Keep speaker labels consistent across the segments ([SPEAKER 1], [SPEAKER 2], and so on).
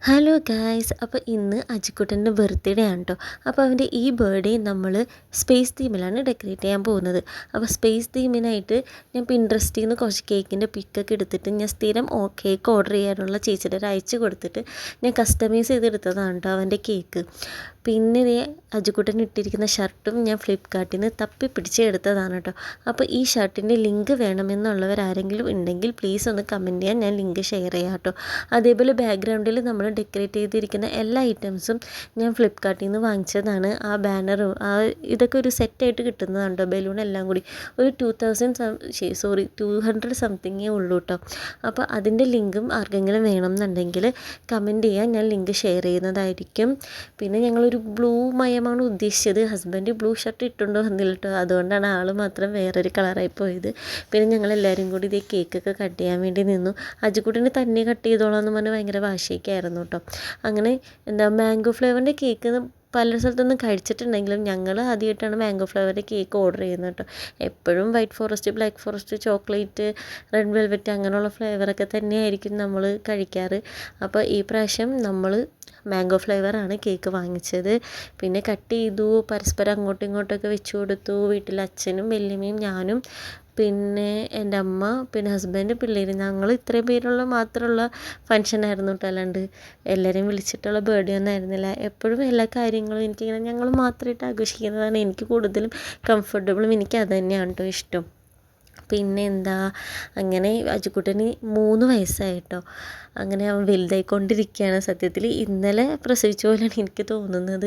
[SPEAKER 1] Hello guys, അപ്പോൾ ഇന്ന് അജിക്കുട്ടൻ്റെ birthday ആണ് കേട്ടോ. അപ്പോൾ അവൻ്റെ ഈ ബർത്ത്ഡേ നമ്മൾ സ്പേസ് തീമിലാണ് ഡെക്കറേറ്റ് ചെയ്യാൻ പോകുന്നത്. അപ്പോൾ സ്പേസ് തീമിനായിട്ട് ഞാൻ പിൻട്രസ്റ്റിൽ നിന്ന് കുറച്ച് കേക്കിൻ്റെ പിക്കൊക്കെ എടുത്തിട്ട് ഞാൻ സ്ഥിരം കേക്ക് ഓർഡർ ചെയ്യാനുള്ള ചേച്ചിയുടെ അയച്ചു കൊടുത്തിട്ട് ഞാൻ കസ്റ്റമൈസ് ചെയ്തെടുത്തതാണ് കേട്ടോ അവൻ്റെ കേക്ക്. പിന്നെ അജിക്കുട്ടൻ ഇട്ടിരിക്കുന്ന ഷർട്ടും ഞാൻ ഫ്ലിപ്കാർട്ടിൽ നിന്ന് തപ്പി പിടിച്ച് എടുത്തതാണ് കേട്ടോ. അപ്പോൾ ഈ ഷർട്ടിൻ്റെ ലിങ്ക് വേണമെന്നുള്ളവർ ആരെങ്കിലും ഉണ്ടെങ്കിൽ പ്ലീസ് ഒന്ന് കമൻറ്റ് ചെയ്യാൻ, ഞാൻ ലിങ്ക് ഷെയർ ചെയ്യാം കേട്ടോ. അതേപോലെ ബാക്ക്ഗ്രൗണ്ടിൽ നമ്മൾ ഡെക്കറേറ്റ് ചെയ്തിരിക്കുന്ന എല്ലാ ഐറ്റംസും ഞാൻ ഫ്ലിപ്കാർട്ടിൽ നിന്ന് വാങ്ങിച്ചതാണ്. ആ ബാനറും ഇതൊക്കെ ഒരു സെറ്റായിട്ട് കിട്ടുന്നതാണ് കേട്ടോ. ബലൂൺ എല്ലാം കൂടി ഒരു 200 സംതിങ്ങേ ഉള്ളൂ കേട്ടോ. അപ്പോൾ അതിൻ്റെ ലിങ്കും ആർക്കെങ്കിലും വേണമെന്നുണ്ടെങ്കിൽ കമൻറ്റ് ചെയ്യാൻ, ഞാൻ ലിങ്ക് ഷെയർ ചെയ്യുന്നതായിരിക്കും. പിന്നെ ഞങ്ങളൊരു ബ്ലൂ മയമാണ് ഉദ്ദേശിച്ചത്. ഹസ്ബൻഡ് ബ്ലൂ ഷർട്ട് ഇട്ടുണ്ടോ എന്നില്ല കേട്ടോ, അതുകൊണ്ടാണ് ആൾ മാത്രം വേറൊരു കളറായി പോയത്. പിന്നെ ഞങ്ങളെല്ലാവരും കൂടി ഇതേ കേക്കൊക്കെ കട്ട് ചെയ്യാൻ വേണ്ടി നിന്നു. അജിക്കുട്ടിന് തന്നെ കട്ട് ചെയ്തോളാം എന്ന് പറഞ്ഞ് ഭയങ്കര വാശിയൊക്കെ ആയിരുന്നു കേട്ടോ. അങ്ങനെ മാംഗോ ഫ്ലേവറിൻ്റെ കേക്ക് പല സ്ഥലത്തൊന്നും കഴിച്ചിട്ടുണ്ടെങ്കിലും ഞങ്ങൾ ആദ്യമായിട്ടാണ് മാംഗോ ഫ്ലേവറിൻ്റെ കേക്ക് ഓർഡർ ചെയ്യുന്നത് കേട്ടോ. എപ്പോഴും white forest, black forest, chocolate, red velvet അങ്ങനെയുള്ള ഫ്ലേവറൊക്കെ തന്നെയായിരിക്കും നമ്മൾ കഴിക്കാറ്. അപ്പോൾ ഈ പ്രാവശ്യം നമ്മൾ മാംഗോ ഫ്ലേവറാണ് കേക്ക് വാങ്ങിച്ചത്. പിന്നെ കട്ട് ചെയ്തു, പരസ്പരം അങ്ങോട്ടും ഇങ്ങോട്ടൊക്കെ വെച്ച് കൊടുത്തു. വീട്ടിൽ അച്ഛനും വല്യമ്മയും ഞാനും പിന്നെ എൻ്റെ അമ്മ, പിന്നെ ഹസ്ബൻഡ്, പിള്ളേർ, ഞങ്ങൾ ഇത്രയും പേരുള്ള മാത്രമുള്ള ഫങ്ഷനായിരുന്നു കേട്ടോ. അല്ലാണ്ട് എല്ലാവരെയും വിളിച്ചിട്ടുള്ള ബർത്ത്ഡേ ഒന്നും ആയിരുന്നില്ല. എപ്പോഴും എല്ലാ കാര്യങ്ങളും എനിക്കിങ്ങനെ ഞങ്ങൾ മാത്രമായിട്ട് ആഘോഷിക്കുന്നതാണ് എനിക്ക് കൂടുതലും കംഫർട്ടബിളും. എനിക്ക് അത് തന്നെയാണ് കേട്ടോ ഇഷ്ടം. പിന്നെ അങ്ങനെ അജിക്കുട്ടന് 3 വയസ്സായിട്ടോ. അങ്ങനെ അവൻ വലുതായിക്കൊണ്ടിരിക്കുകയാണ്. സത്യത്തിൽ ഇന്നലെ പ്രസവിച്ച പോലെയാണ് എനിക്ക് തോന്നുന്നത്.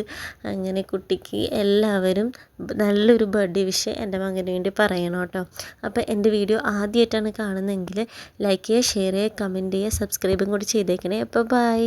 [SPEAKER 1] അങ്ങനെ കുട്ടിക്ക് എല്ലാവരും നല്ലൊരു ബർത്ത്ഡേ വിഷ് എൻ്റെ മകന് വേണ്ടി പറയണം കേട്ടോ. അപ്പോൾ എൻ്റെ വീഡിയോ ആദ്യമായിട്ടാണ് കാണുന്നതെങ്കിൽ ലൈക്ക് ചെയ്യുക, ഷെയർ ചെയ്യുക, കമൻറ്റ് ചെയ്യുക, സബ്സ്ക്രൈബും കൂടി ചെയ്തേക്കണേ. അപ്പോൾ ബൈ.